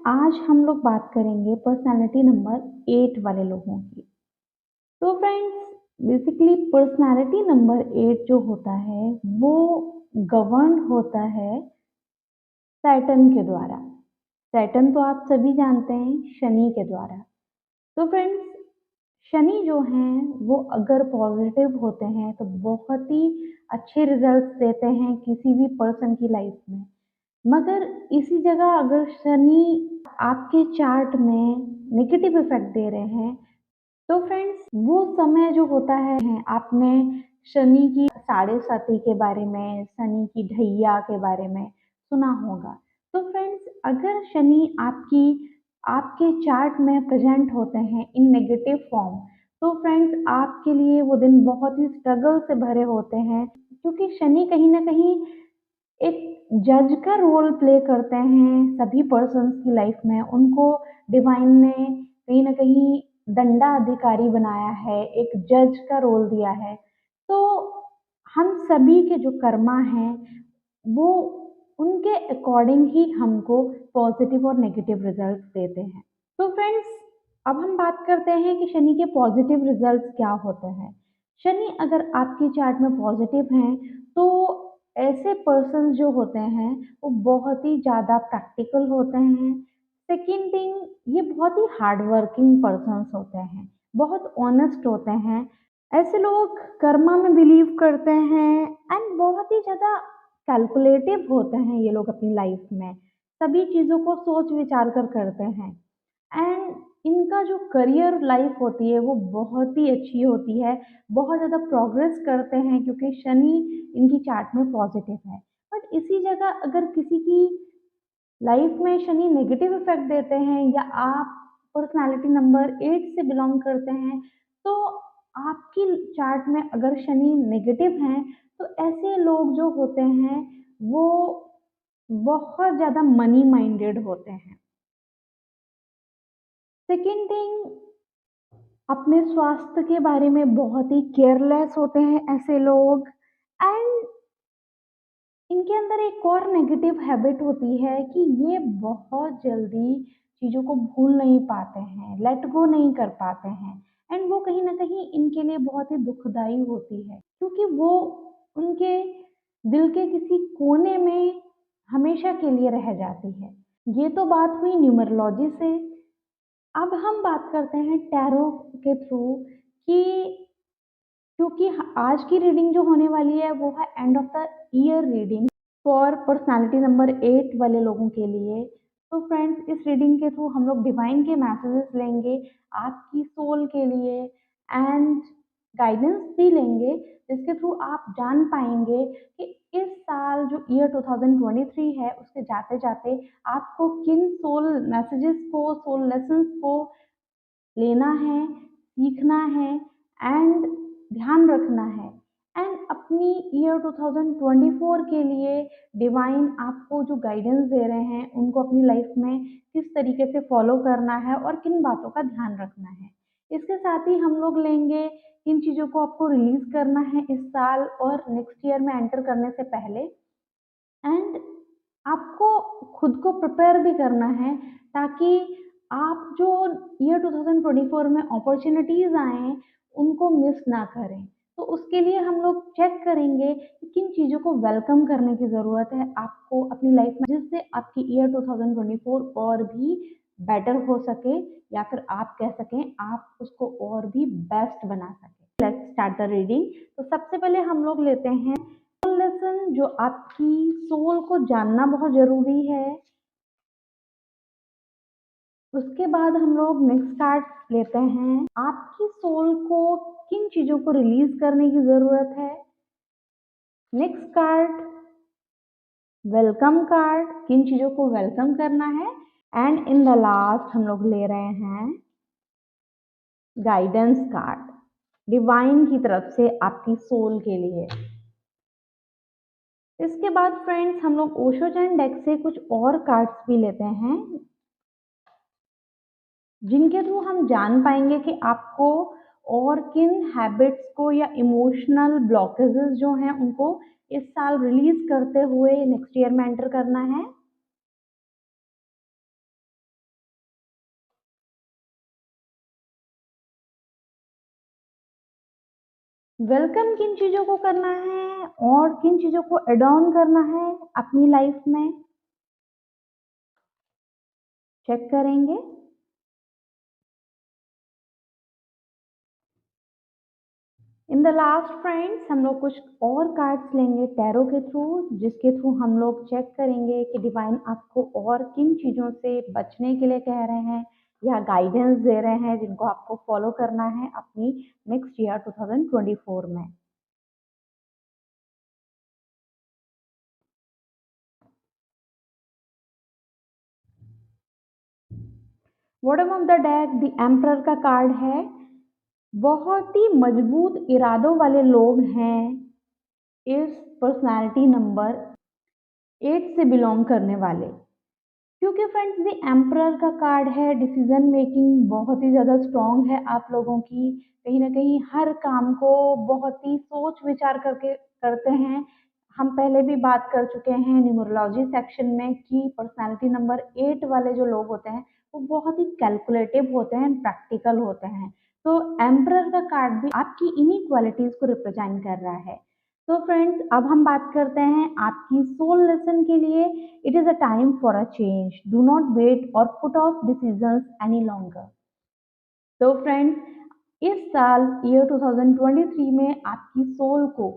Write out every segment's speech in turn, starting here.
आज हम लोग बात करेंगे पर्सनालिटी नंबर 8 वाले लोगों की। तो फ्रेंड्स, बेसिकली पर्सनालिटी नंबर 8 जो होता है वो गवर्न होता है सैटर्न के द्वारा। सैटर्न तो आप सभी जानते हैं, शनि के द्वारा। तो फ्रेंड्स, शनि जो हैं वो अगर पॉजिटिव होते हैं तो बहुत ही अच्छे रिजल्ट्स देते हैं किसी भी पर्सन की लाइफ में। मगर इसी जगह अगर शनि आपके चार्ट में नेगेटिव इफेक्ट दे रहे हैं तो फ्रेंड्स वो समय जो होता है आपने शनि की साढ़े साती के बारे में, शनि की ढैया के बारे में सुना होगा। तो फ्रेंड्स, अगर शनि आपके चार्ट में प्रेजेंट होते हैं इन नेगेटिव फॉर्म, तो फ्रेंड्स आपके लिए वो दिन बहुत ही स्ट्रगल से भरे होते हैं, क्योंकि शनि कहीं ना कहीं एक जज का रोल प्ले करते हैं सभी पर्सन्स की लाइफ में। उनको डिवाइन ने कहीं ना कहीं दंडा अधिकारी बनाया है, एक जज का रोल दिया है। तो हम सभी के जो कर्मा हैं वो उनके अकॉर्डिंग ही हमको पॉजिटिव और नेगेटिव रिजल्ट्स देते हैं। तो फ्रेंड्स, अब हम बात करते हैं कि शनि के पॉजिटिव रिजल्ट्स क्या होते हैं। शनि अगर आपकी चार्ट में पॉजिटिव हैं तो ऐसे पर्सन जो होते हैं वो बहुत ही ज़्यादा प्रैक्टिकल होते हैं। सेकेंड थिंग, ये बहुत ही हार्ड वर्किंग पर्सन्स होते हैं, बहुत ऑनेस्ट होते हैं। ऐसे लोग कर्मा में बिलीव करते हैं एंड बहुत ही ज़्यादा कैलकुलेटिव होते हैं। ये लोग अपनी लाइफ में सभी चीज़ों को सोच विचार कर करते हैं एंड इनका जो करियर लाइफ होती है वो बहुत ही अच्छी होती है, बहुत ज़्यादा प्रोग्रेस करते हैं क्योंकि शनि इनकी चार्ट में पॉजिटिव है। बट इसी जगह अगर किसी की लाइफ में शनि नेगेटिव इफेक्ट देते हैं या आप पर्सनालिटी नंबर 8 से बिलोंग करते हैं, तो आपकी चार्ट में अगर शनि नेगेटिव हैं तो ऐसे लोग जो होते हैं वो बहुत ज़्यादा मनी माइंडेड होते हैं। सेकेंड थिंग, अपने स्वास्थ्य के बारे में बहुत ही केयरलेस होते हैं ऐसे लोग एंड इनके अंदर एक और नेगेटिव हैबिट होती है कि ये बहुत जल्दी चीज़ों को भूल नहीं पाते हैं, लेट गो नहीं कर पाते हैं एंड वो कहीं ना कहीं इनके लिए बहुत ही दुखदाई होती है, क्योंकि वो उनके दिल के किसी कोने में हमेशा के लिए रह जाती है। ये तो बात हुई न्यूमरोलॉजी से। अब हम बात करते हैं टैरो के थ्रू कि क्योंकि आज की रीडिंग जो होने वाली है वो है end of the year reading for personality number 8 वाले लोगों के लिए। तो फ्रेंड्स, इस रीडिंग के थ्रू हम लोग डिवाइन के मैसेजेस लेंगे आपकी सोल के लिए एंड गाइडेंस भी लेंगे, जिसके थ्रू आप जान पाएंगे कि इस साल जो ईयर 2023 है उसके जाते जाते आपको किन सोल मैसेजेस को, सोल लेसन्स को लेना है, सीखना है एंड ध्यान रखना है। एंड अपनी ईयर 2024 के लिए डिवाइन आपको जो गाइडेंस दे रहे हैं उनको अपनी लाइफ में किस तरीके से फॉलो करना है और किन बातों का ध्यान रखना है। इसके साथ ही हम लोग लेंगे किन चीज़ों को आपको रिलीज करना है इस साल और नेक्स्ट ईयर में एंटर करने से पहले एंड आपको खुद को प्रिपेयर भी करना है ताकि आप जो ईयर 2024 में अपॉर्चुनिटीज आए उनको मिस ना करें। तो उसके लिए हम लोग चेक करेंगे कि किन चीज़ों को वेलकम करने की ज़रूरत है आपको अपनी लाइफ में, जिससे आपकी ईयर 2024 और भी बेटर हो सके या फिर आप कह सकें आप उसको और भी बेस्ट बना सकें। Let's start the reading. तो सबसे पहले हम लोग लेते हैं लेसन, जो आपकी सोल को जानना बहुत जरूरी है। उसके बाद हम लोग नेक्स्ट कार्ड लेते हैं आपकी सोल को किन चीजों को रिलीज करने की जरूरत है। नेक्स्ट कार्ड वेलकम कार्ड, किन चीजों को वेलकम करना है। एंड इन द लास्ट हम लोग ले रहे हैं गाइडेंस कार्ड, डिवाइन की तरफ से आपकी सोल के लिए। इसके बाद फ्रेंड्स हम लोग ओशो चैन डेक से कुछ और कार्ड्स भी लेते हैं जिनके थ्रू हम जान पाएंगे कि आपको और किन हैबिट्स को या इमोशनल ब्लॉकेजेस जो हैं उनको इस साल रिलीज करते हुए नेक्स्ट ईयर में एंटर करना है। वेलकम किन चीज़ों को करना है और किन चीज़ों को एड ऑन करना है अपनी लाइफ में, चेक करेंगे। इन द लास्ट फ्रेंड्स हम लोग कुछ और कार्ड्स लेंगे टैरो के थ्रू, जिसके थ्रू हम लोग चेक करेंगे कि डिवाइन आपको और किन चीज़ों से बचने के लिए कह रहे हैं या गाइडेंस दे रहे हैं जिनको आपको फॉलो करना है अपनी नेक्स्ट ईयर 2024 में। Bottom of the deck the emperor का कार्ड है। बहुत ही मजबूत इरादों वाले लोग हैं इस पर्सनालिटी नंबर 8 से बिलोंग करने वाले, क्योंकि फ्रेंड्स द एम्परर का कार्ड है। डिसीजन मेकिंग बहुत ही ज़्यादा स्ट्रॉन्ग है आप लोगों की, कहीं ना कहीं हर काम को बहुत ही सोच विचार करके करते हैं। हम पहले भी बात कर चुके हैं न्यूमरोलॉजी सेक्शन में कि पर्सनालिटी नंबर 8 वाले जो लोग होते हैं वो बहुत ही कैलकुलेटिव होते हैं, प्रैक्टिकल होते हैं। तो एम्परर का कार्ड भी आपकी इन्हीं क्वालिटीज़ को रिप्रेजेंट कर रहा है। तो फ्रेंड्स अब हम बात करते हैं आपकी सोल लेसन के लिए। It is a time for a change, do not wait और put off decisions any longer. तो फ्रेंड्स इस साल ईयर 2023 में आपकी सोल को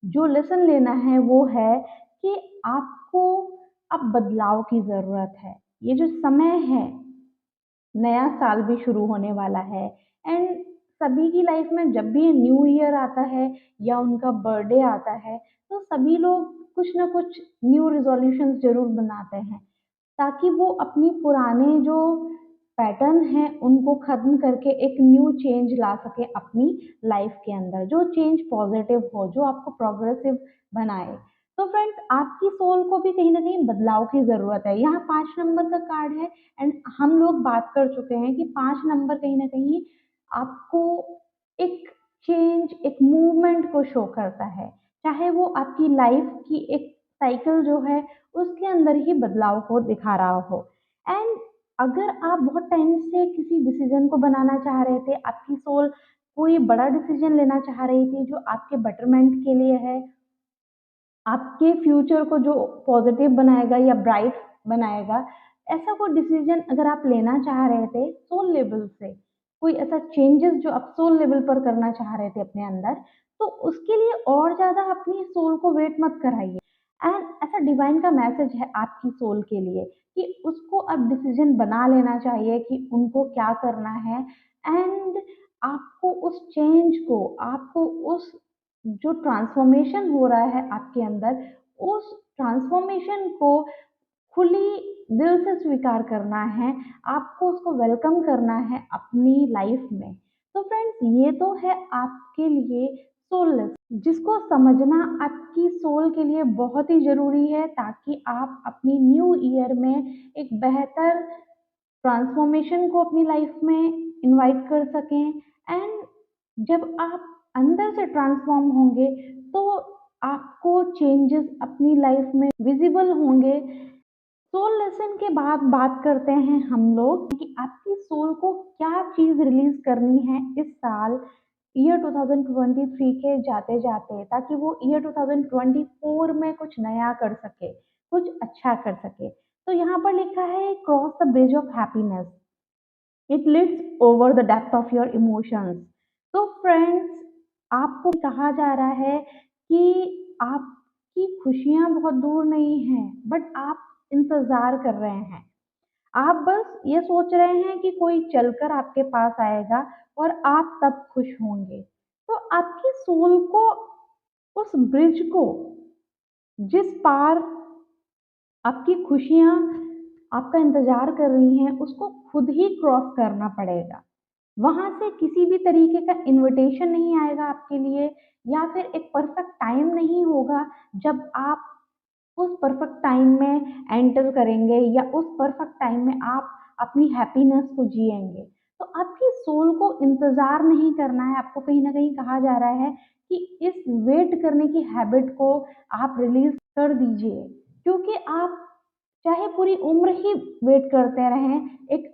जो लेसन लेना है वो है कि आपको अब बदलाव की ज़रूरत है। ये जो समय है, नया साल भी शुरू होने वाला है एंड सभी की लाइफ में जब भी न्यू ईयर आता है या उनका बर्थडे आता है तो सभी लोग कुछ ना कुछ न्यू रिजोल्यूशंस जरूर बनाते हैं ताकि वो अपनी पुराने जो पैटर्न हैं उनको ख़त्म करके एक न्यू चेंज ला सके अपनी लाइफ के अंदर, जो चेंज पॉजिटिव हो, जो आपको प्रोग्रेसिव बनाए। तो फ्रेंड्स आपकी सोल को भी कहीं ना कहीं बदलाव की ज़रूरत है। यहाँ 5 नंबर का कार्ड है एंड हम लोग बात कर चुके हैं कि 5 नंबर कहीं ना कहीं आपको एक चेंज, एक मूवमेंट को शो करता है, चाहे वो आपकी लाइफ की एक साइकिल जो है उसके अंदर ही बदलाव को दिखा रहा हो। एंड अगर आप बहुत टाइम से किसी डिसीजन को बनाना चाह रहे थे, आपकी सोल कोई बड़ा डिसीजन लेना चाह रही थी जो आपके बेटरमेंट के लिए है, आपके फ्यूचर को जो पॉजिटिव बनाएगा या ब्राइट बनाएगा, ऐसा कोई डिसीजन अगर आप लेना चाह रहे थे सोल लेवल से, कोई ऐसा चेंजेस जो आप सोल लेवल पर करना चाह रहे थे अपने अंदर, तो उसके लिए और ज़्यादा अपनी सोल को वेट मत कराइए। एंड ऐसा डिवाइन का मैसेज है आपकी सोल के लिए कि उसको अब डिसीजन बना लेना चाहिए कि उनको क्या करना है। एंड आपको उस चेंज को, आपको उस जो ट्रांसफॉर्मेशन हो रहा है आपके अंदर, उस ट्रांसफॉर्मेशन को खुली दिल से स्वीकार करना है, आपको उसको वेलकम करना है अपनी लाइफ में। तो फ्रेंड्स ये तो है आपके लिए सोल, जिसको समझना आपकी सोल के लिए बहुत ही ज़रूरी है ताकि आप अपनी न्यू ईयर में एक बेहतर ट्रांसफॉर्मेशन को अपनी लाइफ में इनवाइट कर सकें। एंड जब आप अंदर से ट्रांसफॉर्म होंगे तो आपको चेंजेस अपनी लाइफ में विजिबल होंगे। सोल लेसन के बाद बात करते हैं हम लोग कि आपकी सोल को क्या चीज़ रिलीज करनी है इस साल ईयर 2023 के जाते जाते, ताकि वो ईयर 2024 में कुछ नया कर सके, कुछ अच्छा कर सके। तो यहाँ पर लिखा है cross the bridge of happiness, it leads over the depth of your emotions. तो फ्रेंड्स आपको कहा जा रहा है कि आपकी खुशियाँ बहुत दूर नहीं हैं, बट आप इंतज़ार कर रहे हैं। आप बस ये सोच रहे हैं कि कोई चलकर आपके पास आएगा और आप तब खुश होंगे। तो आपकी सोल को उस ब्रिज को, जिस पार आपकी खुशियाँ आपका इंतज़ार कर रही हैं, उसको खुद ही क्रॉस करना पड़ेगा। वहाँ से किसी भी तरीके का इन्विटेशन नहीं आएगा आपके लिए, या फिर एक परफेक्ट टाइम नहीं होगा जब आप उस परफेक्ट टाइम में एंटर करेंगे या उस परफेक्ट टाइम में आप अपनी हैप्पीनेस को जिएंगे। तो आपकी सोल को इंतज़ार नहीं करना है, आपको कहीं न कहीं कहा जा रहा है कि इस वेट करने की हैबिट को आप रिलीज़ कर दीजिए, क्योंकि आप चाहे पूरी उम्र ही वेट करते रहें, एक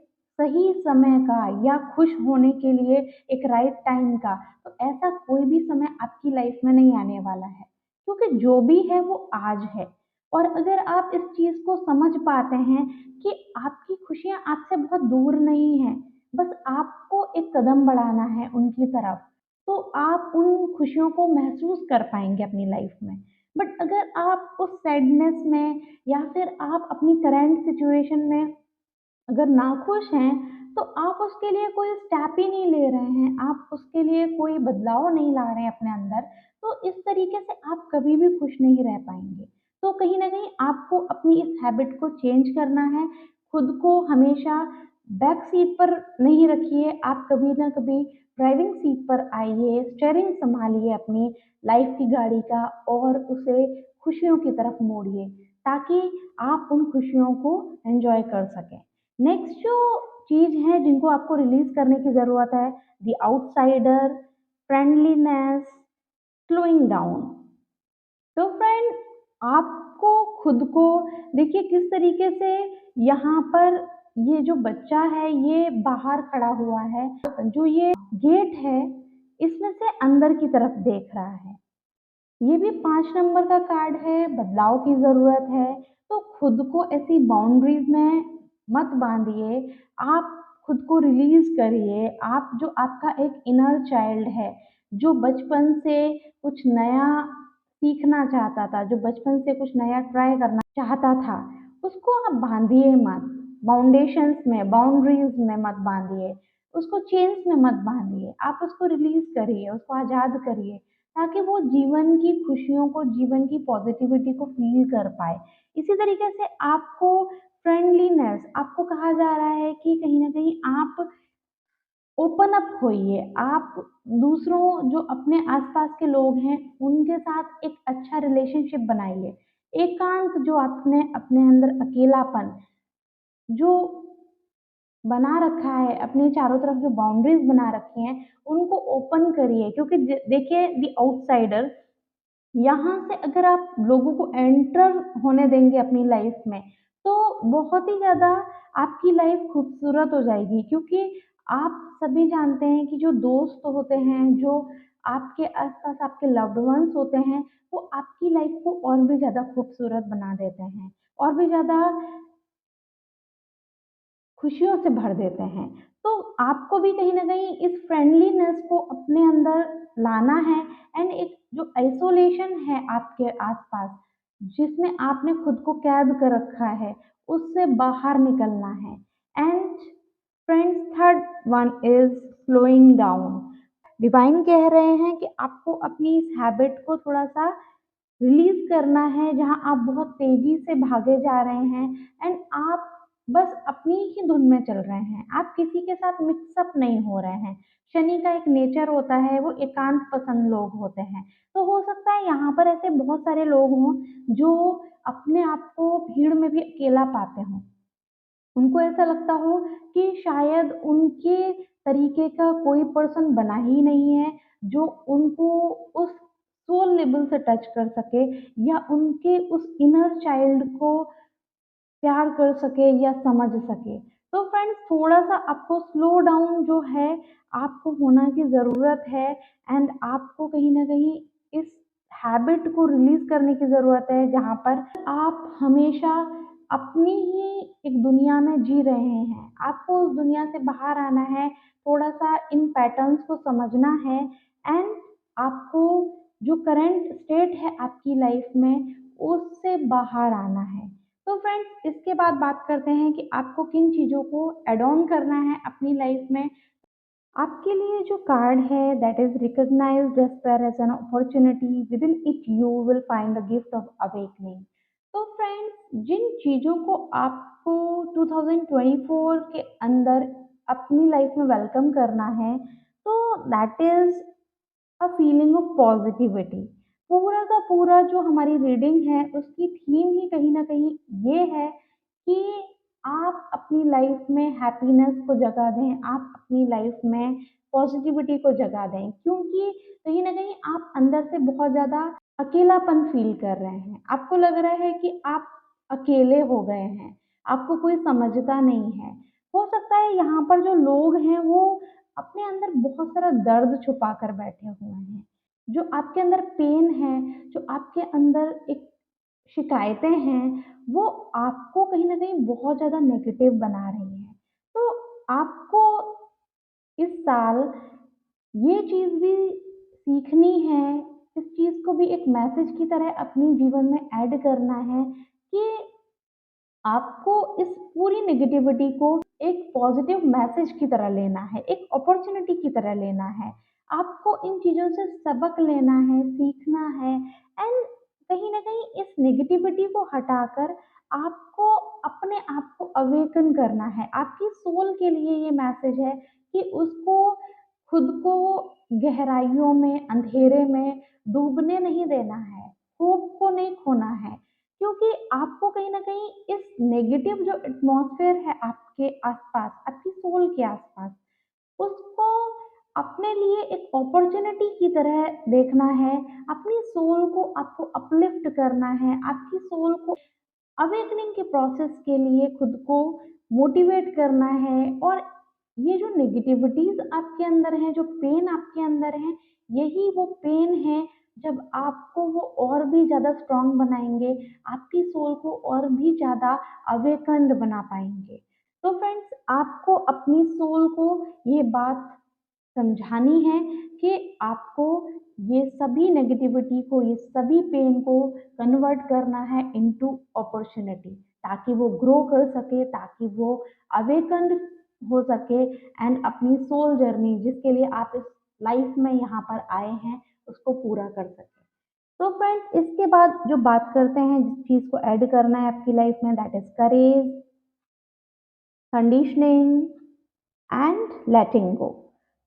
सही समय का या खुश होने के लिए एक राइट टाइम का, तो ऐसा कोई भी समय आपकी लाइफ में नहीं आने वाला है, क्योंकि जो भी है वो आज है। और अगर आप इस चीज़ को समझ पाते हैं कि आपकी खुशियाँ आपसे बहुत दूर नहीं हैं, बस आपको एक कदम बढ़ाना है उनकी तरफ, तो आप उन खुशियों को महसूस कर पाएँगे अपनी लाइफ में। बट अगर आप उस सैडनेस में या फिर आप अपनी करंट सिचुएशन में अगर नाखुश हैं, तो आप उसके लिए कोई स्टेप ही नहीं ले रहे हैं, आप उसके लिए कोई बदलाव नहीं ला रहे हैं अपने अंदर, तो इस तरीके से आप कभी भी खुश नहीं रह पाएँगे। तो कहीं न कहीं आपको अपनी इस हैबिट को चेंज करना है, खुद को हमेशा बैक सीट पर नहीं रखिए, आप कभी न कभी ड्राइविंग सीट पर आइए, स्टीयरिंग सँभालिए अपनी लाइफ़ की गाड़ी का और उसे खुशियों की तरफ मोड़िए, ताकि आप उन खुशियों को एन्जॉय कर सकें। नेक्स्ट जो चीज़ है जिनको आपको रिलीज़ करने की ज़रूरत है, the outsider, friendliness, slowing down. तो फ्रेंड, आपको खुद को देखिए किस तरीके से यहाँ पर ये जो बच्चा है ये बाहर खड़ा हुआ है, जो ये गेट है इसमें से अंदर की तरफ देख रहा है। ये भी 5 नंबर का कार्ड है, बदलाव की ज़रूरत है, तो खुद को ऐसी बाउंड्रीज़ में मत बाँधिए, आप खुद को रिलीज़ करिए। आप जो आपका एक इनर चाइल्ड है, जो बचपन से कुछ नया सीखना चाहता था, जो बचपन से कुछ नया ट्राई करना चाहता था, उसको आप बाँधिए मत। बाउंडेशंस में, बाउंड्रीज़ में मत बाँधिए, उसको चेन्स में मत बाँधिए, आप उसको रिलीज़ करिए, उसको आज़ाद करिए। ताकि वो जीवन की खुशियों को, जीवन की पॉजिटिविटी को फ़ील कर पाए। इसी तरीके से आपको फ्रेंडलीनेस आपको कहा जा रहा है कि कहीं न कहीं आप ओपन अप होइए, आप दूसरों जो अपने आस-पास के लोग हैं, उनके साथ एक अच्छा रिलेशनशिप बनाइए। एकांत जो आपने अपने अंदर अकेलापन जो बना रखा है, अपने चारों तरफ जो बाउंड्रीज़ बना रखी हैं, उनको ओपन करिए क्योंकि देखिए द आउटसाइडर यहाँ से अगर आप लोगों को एंटर होने देंगे अपनी लाइफ में, तो बहुत ही ज़्यादा आपकी लाइफ खूबसूरत हो जाएगी क्योंकि आप सभी जानते हैं कि जो दोस्त होते हैं, जो आपके आस-पास आपके लव्ड वन्स होते हैं, वो आपकी लाइफ को और भी ज़्यादा खूबसूरत बना देते हैं, और भी ज़्यादा खुशियों से भर देते हैं। तो आपको भी कहीं न कहीं इस फ्रेंडलीनेस को अपने अंदर लाना है एंड एक जो आइसोलेशन है आपके आस-पास, जिसमें आपने खुद को कैद कर रखा है, उससे बाहर निकलना है। And friends, third one is slowing down. Divine कह रहे हैं कि आपको अपनी इस हैबिट को थोड़ा-सा रिलीज़ करना है जहाँ आप बहुत तेज़ी से भागे जा रहे हैं एंड आप बस अपनी ही धुन में चल रहे हैं। आप किसी के साथ मिक्स अप नहीं हो रहे हैं। शनि का एक नेचर होता है, वो एकांत पसंद लोग होते हैं। तो हो सकता है यहाँ पर ऐसे बहुत सारे लोग हों जो अपने आप को भीड़ में भी अकेला पाते हों। उनको ऐसा लगता हो कि शायद उनके तरीके का कोई पर्सन बना ही नहीं है, जो उनको उस सोल लेवल से टच कर सके या उनके उस इनर चाइल्ड को प्यार कर सके या समझ सके। तो फ्रेंड्स, थोड़ा-सा आपको स्लो डाउन जो है, आपको होना की ज़रूरत है एंड आपको कहीं न कहीं इस हैबिट को रिलीज़ करने की ज़रूरत है, जहाँ पर आप हमेशा अपनी ही एक दुनिया में जी रहे हैं। आपको उस दुनिया से बाहर आना है, थोड़ा-सा इन पैटर्न्स को समझना है एंड आपको जो करंट स्टेट है आपकी लाइफ़ में, उससे बाहर आना है। तो फ्रेंड्स, इसके बाद बात करते हैं कि आपको किन चीज़ों को ऐड ऑन करना है अपनी लाइफ में। आपके लिए जो कार्ड है that is recognise despair as an opportunity, within it you will find the gift of awakening. तो फ्रेंड्स, जिन चीज़ों को आपको 2024 के अंदर अपनी लाइफ में वेलकम करना है, तो that is a feeling of positivity. पूरा का पूरा जो हमारी रीडिंग है उसकी थीम ही कहीं न कहीं ये है कि आप अपनी लाइफ में हैप्पीनेस को जगह दें, आप अपनी लाइफ में पॉजिटिविटी को जगह दें क्योंकि कहीं न कहीं आप अंदर से बहुत ज़्यादा अकेलापन फ़ील कर रहे हैं। आपको लग रहा है कि आप अकेले हो गए हैं, आपको कोई समझता नहीं है। हो सकता है यहाँ पर जो लोग हैं वो अपने अंदर बहुत सारा दर्द छुपा कर बैठे हुए हैं। जो आपके अंदर पेन है, जो आपके अंदर एक शिकायतें हैं, वो आपको कहीं न कहीं बहुत ज़्यादा नेगेटिव बना रही हैं। तो आपको इस साल ये चीज़ भी सीखनी है, इस चीज़ को भी एक मैसेज की तरह अपने जीवन में ऐड करना है कि आपको इस पूरी नेगेटिविटी को एक पॉजिटिव मैसेज की तरह लेना है, एक अपॉर्च्युनिटी की तरह लेना है। आपको इन चीज़ों से सबक लेना है, सीखना है एंड कहीं न कहीं इस नेगेटिविटी को हटाकर आपको अपने आप को अवेकन करना है। आपकी सोल के लिए ये मैसेज है कि उसको खुद को गहराइयों में, अंधेरे में डूबने नहीं देना है, होप को नहीं खोना है। क्योंकि आपको कहीं न कहीं इस नेगेटिव जो एटमॉस्फेयर है आपके आस-पास, आपकी सोल के आस-पास, उसको अपने लिए एक अपॉर्च्युनिटी की तरह देखना है। अपनी सोल को आपको अपलिफ्ट करना है, आपकी सोल को अवेकनिंग के प्रोसेस के लिए खुद को मोटिवेट करना है और ये जो नेगेटिविटीज़ आपके अंदर हैं, जो पेन आपके अंदर है, यही वो पेन है जब आपको वो और भी ज़्यादा स्ट्रॉन्ग बनाएँगे, आपकी सोल को और भी ज़्यादा अवेकन्ड बना पाएँगे। तो फ्रेंड्स आपको अपनी सोल को ये बात समझानी है कि आपको ये सभी नेगेटिविटी को, ये सभी पेन को कन्वर्ट करना है इनटू अपॉर्च्युनिटी ताकि वो ग्रो कर सके, ताकि वो अवेकन्ड हो सके एंड अपनी सोल जर्नी जिसके लिए आप इस लाइफ में यहाँ पर आए हैं, उसको पूरा कर सकें। तो फ्रेंड्स इसके बाद जो बात करते हैं, जिस चीज़ को ऐड करना है आपकी लाइफ में that is courage, conditioning and letting go.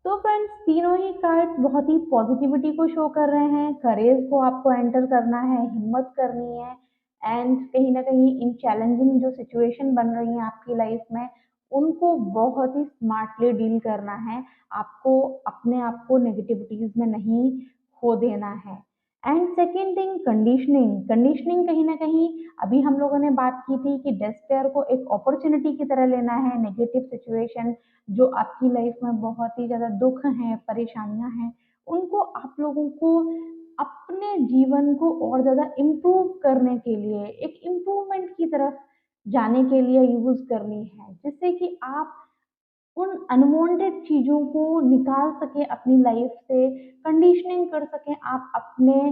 तो फ्रेंड्स तीनों ही कार्ड्स बहुत ही पॉजिटिविटी को शो कर रहे हैं। करेज को आपको एंटर करना है, हिम्मत करनी है एंड कहीं ना कहीं इन चैलेंजिंग जो सिचुएशन बन रही हैं आपकी लाइफ में, उनको बहुत ही स्मार्टली डील करना है। आपको अपने आप को नेगेटिविटीज में नहीं खो देना है। And second thing conditioning. Conditioning कहीं ना कहीं अभी हम लोगों ने बात की थी कि डेस्पेयर को एक अपॉर्चुनिटी की तरह लेना है। नेगेटिव सिचुएशन जो आपकी लाइफ में बहुत ही ज़्यादा दुख हैं, परेशानियां हैं, उनको आप लोगों को अपने जीवन को और ज़्यादा इम्प्रूव करने के लिए, एक इम्प्रूवमेंट की तरफ जाने के लिए यूज़ करनी है, जिससे कि आप उन अनवांटेड चीज़ों को निकाल सकें अपनी लाइफ से, कंडीशनिंग कर सकें आप अपने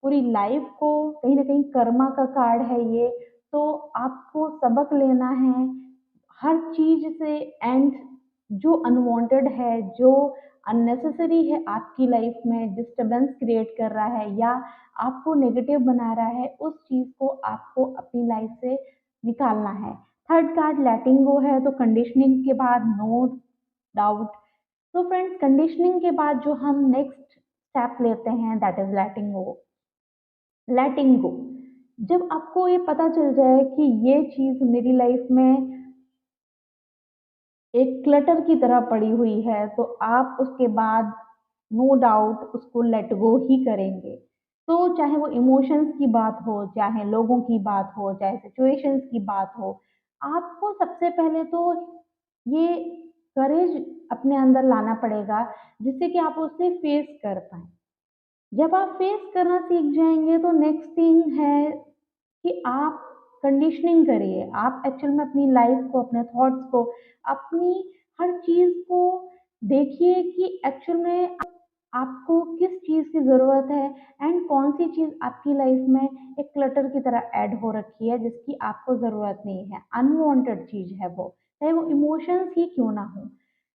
पूरी लाइफ को। कहीं न कहीं कर्मा का कार्ड है ये, तो आपको सबक लेना है हर चीज़ से एंड जो अनवांटेड है, जो अननेसेसरी है आपकी लाइफ में, डिस्टर्बेंस क्रिएट कर रहा है या आपको नेगेटिव बना रहा है, उस चीज़ को आपको अपनी लाइफ से निकालना है। थर्ड कार्ड लेटिंग गो है, तो कंडीशनिंग के बाद नो डाउट। तो फ्रेंड्स कंडीशनिंग के बाद जो हम नेक्स्ट स्टेप लेते हैं दैट इज लेटिंग गो। लेटिंग गो जब आपको ये पता चल जाए कि ये चीज़ मेरी लाइफ में एक क्लटर की तरह पड़ी हुई है, तो आप उसके बाद नो डाउट उसको लेट गो ही करेंगे। तो चाहे वो इमोशंस की बात हो, चाहे लोगों की बात हो, चाहे सिचुएशंस की बात हो, आपको सबसे पहले तो ये करेज अपने अंदर लाना पड़ेगा जिससे कि आप उसे फेस कर पाएँ। जब आप फेस करना सीख जाएँगे तो नेक्स्ट थिंग है कि आप कंडीशनिंग करिए। आप एक्चुअल में अपनी लाइफ़ को, अपने थॉट्स को, अपनी हर चीज़ को देखिए कि एक्चुअल में आपको किस चीज़ की ज़रूरत है एंड कौन-सी चीज़ आपकी लाइफ़ में एक क्लटर की तरह ऐड हो रखी है जिसकी आपको ज़रूरत नहीं है। अनवांटेड चीज़ है वो, चाहे वो इमोशंस ही क्यों ना हो।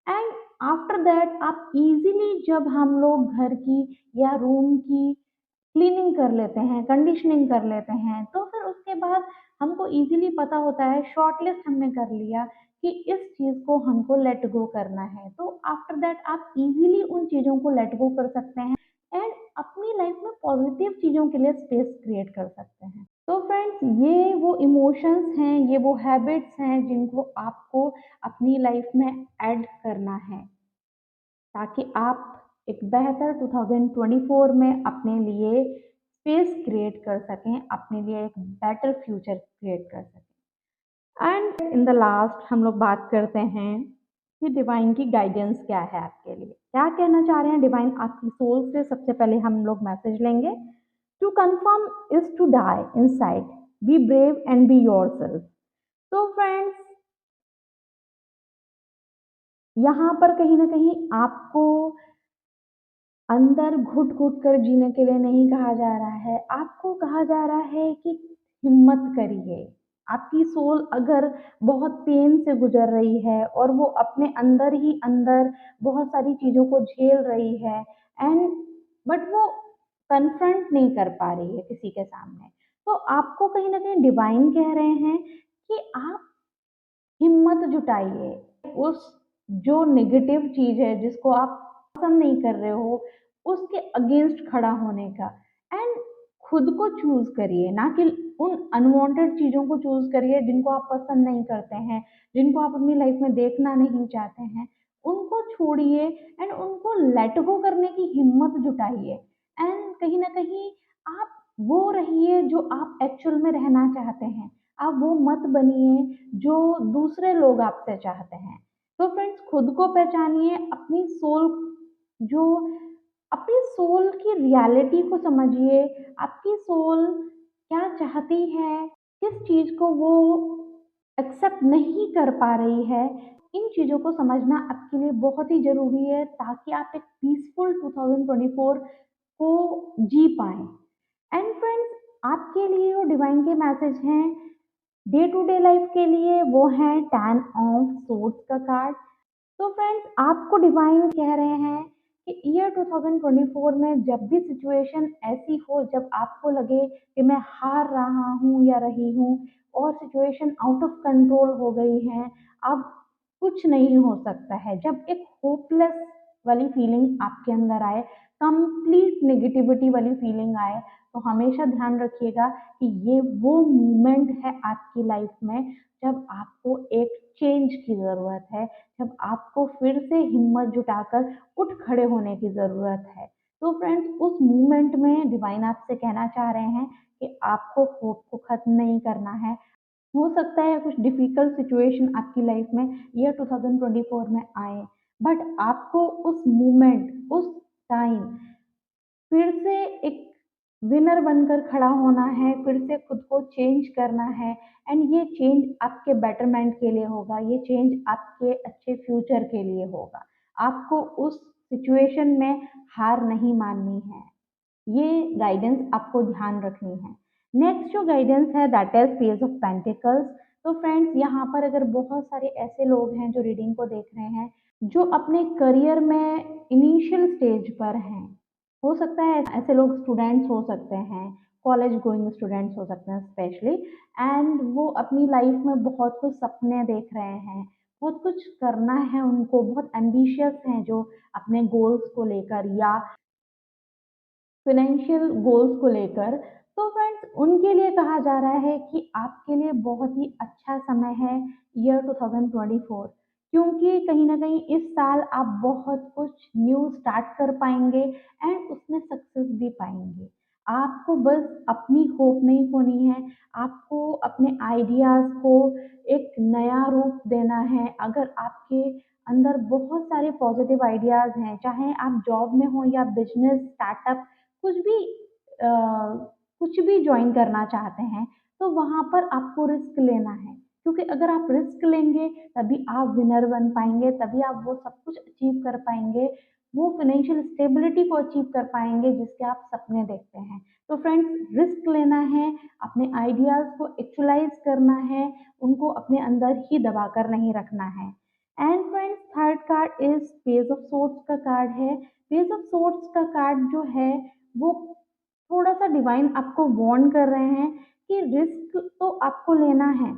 एंड आफ्टर दैट आप इज़िली जब हम लोग घर की या रूम की क्लीनिंग कर लेते हैं, कंडीशनिंग कर लेते हैं, तो फिर उसके बाद हमको ईज़िली पता होता है, शॉर्ट लिस्ट हमने कर लिया कि इस चीज़ को हमको लेट गो करना है। तो आफ्टर दैट आप ईज़िली उन चीज़ों को लेट गो कर सकते हैं एंड अपनी लाइफ में पॉजिटिव चीज़ों के लिए स्पेस क्रिएट कर सकते हैं। तो फ्रेंड्स ये वो इमोशंस हैं, ये वो हैबिट्स हैं जिनको आपको अपनी लाइफ में ऐड करना है। ताकि आप एक बेहतर 2024 में अपने लिए स्पेस क्रिएट कर सकें, अपने लिए एक बेटर फ्यूचर क्रिएट कर सकें। एंड इन द लास्ट हम लोग बात करते हैं कि डिवाइन की गाइडेंस क्या है आपके लिए, क्या कहना चाह रहे हैं डिवाइन आपकी सोल से। सबसे पहले हम लोग मैसेज लेंगे। To confirm is to die inside, be brave and be yourself. तो फ्रेंड्स, यहाँ पर कहीं ना कहीं आपको अंदर घुट घुट कर जीने के लिए नहीं कहा जा रहा है, आपको कहा जा रहा है कि हिम्मत करिए। आपकी सोल अगर बहुत पेन से गुजर रही है और वो अपने अंदर ही अंदर बहुत सारी चीज़ों को झेल रही है, एंड बट वो कन्फ्रंट नहीं कर पा रही है किसी के सामने, तो आपको कहीं ना कहीं डिवाइन कह रहे हैं कि आप हिम्मत जुटाइए। उस जो नेगेटिव चीज़ है जिसको आप पसंद नहीं कर रहे हो, उसके अगेंस्ट खड़ा होने का, एंड खुद को चूज़ करिए, ना कि उन अनवांटेड चीज़ों को चूज़ करिए जिनको आप पसंद नहीं करते हैं, जिनको आप अपनी लाइफ में देखना नहीं चाहते हैं। उनको छोड़िए एंड उनको लेट गो करने की हिम्मत जुटाइए, एंड कहीं न कहीं आप वो रहिए जो आप एक्चुअल में रहना चाहते हैं। आप वो मत बनिए जो दूसरे लोग आपसे चाहते हैं। तो फ्रेंड्स, खुद को पहचानिए, अपनी सोल जो अपनी सोल की रियलिटी को समझिए। आपकी सोल क्या चाहती है, किस चीज़ को वो एक्सेप्ट नहीं कर पा रही है, इन चीज़ों को समझना आपके लिए बहुत ही ज़रूरी है, ताकि आप एक पीसफुल 2024 को जी पाएँ। एंड फ्रेंड्स, आपके लिए वो डिवाइन के मैसेज हैं डे टू डे लाइफ के लिए, वो है 10 ऑफ सोर्ड्स का कार्ड। तो फ्रेंड्स, आपको डिवाइन कह रहे हैं कि ईयर 2024 में जब भी सिचुएशन ऐसी हो, जब आपको लगे कि मैं हार रहा हूँ या रही हूँ और सिचुएशन आउट ऑफ कंट्रोल हो गई है, अब कुछ नहीं हो सकता है, जब एक होपलेस वाली फीलिंग आपके अंदर आए, कंप्लीट नेगेटिविटी वाली फीलिंग आए, तो हमेशा ध्यान रखिएगा कि ये वो मोमेंट है आपकी लाइफ में जब आपको एक चेंज की ज़रूरत है, जब आपको फिर से हिम्मत जुटाकर उठ खड़े होने की ज़रूरत है। तो फ्रेंड्स, उस मोमेंट में डिवाइन आपसे कहना चाह रहे हैं कि आपको होप को ख़त्म नहीं करना है। हो सकता है कुछ डिफ़िकल्ट सिचुएशन आपकी लाइफ में ईयर 2024 में आए, बट आपको उस मोमेंट, उस टाइम फिर से एक विनर बनकर खड़ा होना है, फिर से खुद को चेंज करना है, एंड ये चेंज आपके बेटरमेंट के लिए होगा, ये चेंज आपके अच्छे फ्यूचर के लिए होगा। आपको उस सिचुएशन में हार नहीं माननी है, ये गाइडेंस आपको ध्यान रखनी है। नेक्स्ट जो गाइडेंस है that is page of pentacles. तो फ्रेंड्स, यहाँ पर अगर बहुत सारे ऐसे लोग हैं जो रीडिंग को देख रहे हैं, जो अपने करियर में इनिशियल स्टेज पर हैं, हो सकता है ऐसे लोग स्टूडेंट्स हो सकते हैं, कॉलेज गोइंग स्टूडेंट्स हो सकते हैं स्पेशली, एंड वो अपनी लाइफ में बहुत कुछ सपने देख रहे हैं, बहुत कुछ करना है उनको, बहुत एम्बिशियस हैं जो अपने गोल्स को लेकर या फाइनेंशियल गोल्स को लेकर। तो फ्रेंड्स, उनके लिए कहा जा रहा है कि आपके लिए बहुत ही अच्छा समय है ईयर 2024, क्योंकि कहीं ना कहीं इस साल आप बहुत कुछ न्यू स्टार्ट कर पाएंगे एंड उसमें सक्सेस भी पाएंगे। आपको बस अपनी होप नहीं खोनी है, आपको अपने आइडियाज़ को एक नया रूप देना है। अगर आपके अंदर बहुत सारे पॉजिटिव आइडियाज़ हैं, चाहे आप जॉब में हो या बिजनेस स्टार्टअप, कुछ भी अ, कुछ भी जॉइन करना चाहते हैं, तो वहाँ पर आपको रिस्क लेना है, क्योंकि अगर आप रिस्क लेंगे तभी आप विनर बन पाएंगे, तभी आप वो सब कुछ अचीव कर पाएंगे, वो फाइनेंशियल स्टेबिलिटी को अचीव कर पाएंगे जिसके आप सपने देखते हैं। तो फ्रेंड्स, रिस्क लेना है, अपने आइडियाज़ को एक्चुअलाइज करना है, उनको अपने अंदर ही दबा कर नहीं रखना है। And friends, third card is page of swords का कार्ड है। पेज ऑफ सोर्ड्स का कार्ड जो है वो थोड़ा-सा डिवाइन आपको वार्न कर रहे हैं कि रिस्क तो आपको लेना है,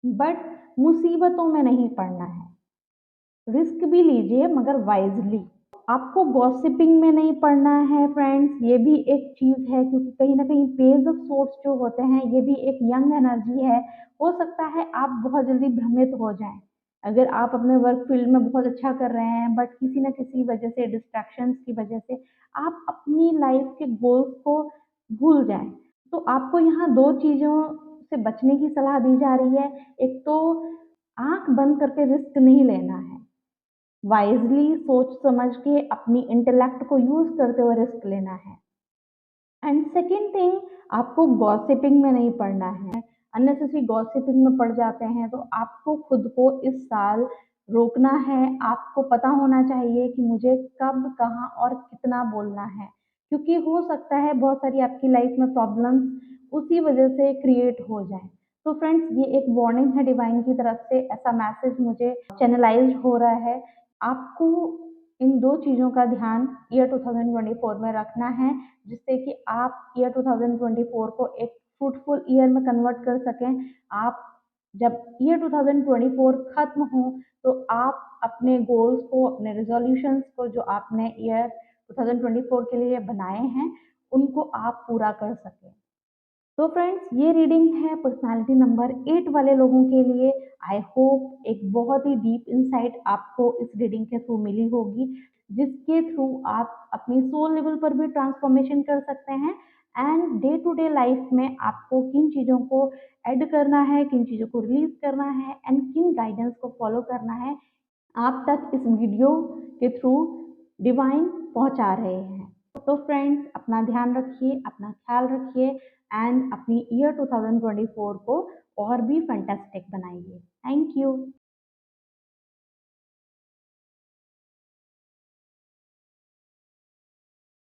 बट मुसीबतों में नहीं पड़ना है। रिस्क भी लीजिए मगर वाइज़ली। आपको गॉसिपिंग में नहीं पड़ना है फ्रेंड्स, ये भी एक चीज़ है, क्योंकि कहीं न कहीं पेज ऑफ सोर्ड्स जो होते हैं, ये भी एक यंग एनर्जी है। हो सकता है आप बहुत जल्दी भ्रमित हो जाएँ। अगर आप अपने वर्क फील्ड में बहुत अच्छा कर रहे हैं, बट किसी न किसी वजह से, डिस्ट्रैक्शंस की वजह से आप अपनी लाइफ़ के गोल्स को भूल जाएँ। तो आपको यहाँ 2 चीज़ों से बचने की सलाह दी जा रही है। एक तो आँख बंद करके रिस्क नहीं लेना है। वाइजली सोच समझ के अपनी इंटेलेक्ट को यूज़ करते हुए रिस्क लेना है। एंड सेकंड थिंग, आपको गॉसिपिंग में नहीं पड़ना है। अननेसेसरी गॉसिपिंग में पड़ जाते हैं तो आपको खुद को इस साल रोकना है। आपको पता होना चाहिए कि मुझे कब, कहाँ और कितना बोलना है, क्योंकि हो सकता है बहुत सारी आपकी लाइफ में प्रॉब्लम्स उसी वजह से क्रिएट हो जाएं। तो फ्रेंड्स, ये एक वार्निंग है डिवाइन की तरफ से, ऐसा मैसेज मुझे चैनलाइज हो रहा है। आपको इन दो चीज़ों का ध्यान ईयर 2024 में रखना है, जिससे कि आप ईयर 2024 को एक फ्रूटफुल ईयर में कन्वर्ट कर सकें। आप जब ईयर 2024 खत्म हो तो आप अपने गोल्स को, अपने रेजोल्यूशंस को जो आपने ईयर 2024 के लिए बनाए हैं, उनको आप पूरा कर सकें। तो फ्रेंड्स, ये रीडिंग है पर्सनालिटी नंबर 8 वाले लोगों के लिए। आई होप एक बहुत ही डीप इंसाइट आपको इस रीडिंग के थ्रू मिली होगी, जिसके थ्रू आप अपनी सोल लेवल पर भी ट्रांसफॉर्मेशन कर सकते हैं। And day to day life में आपको किन चीज़ों को ऐड करना है, किन चीज़ों को रिलीज करना है एंड किन गाइडेंस को फॉलो करना है, आप तक इस वीडियो के थ्रू डिवाइन पहुंचा रहे हैं। तो फ्रेंड्स, अपना ध्यान रखिए, अपना ख्याल रखिए एंड अपनी ईयर 2024 को और भी फैंटास्टिक बनाइए। Thank you.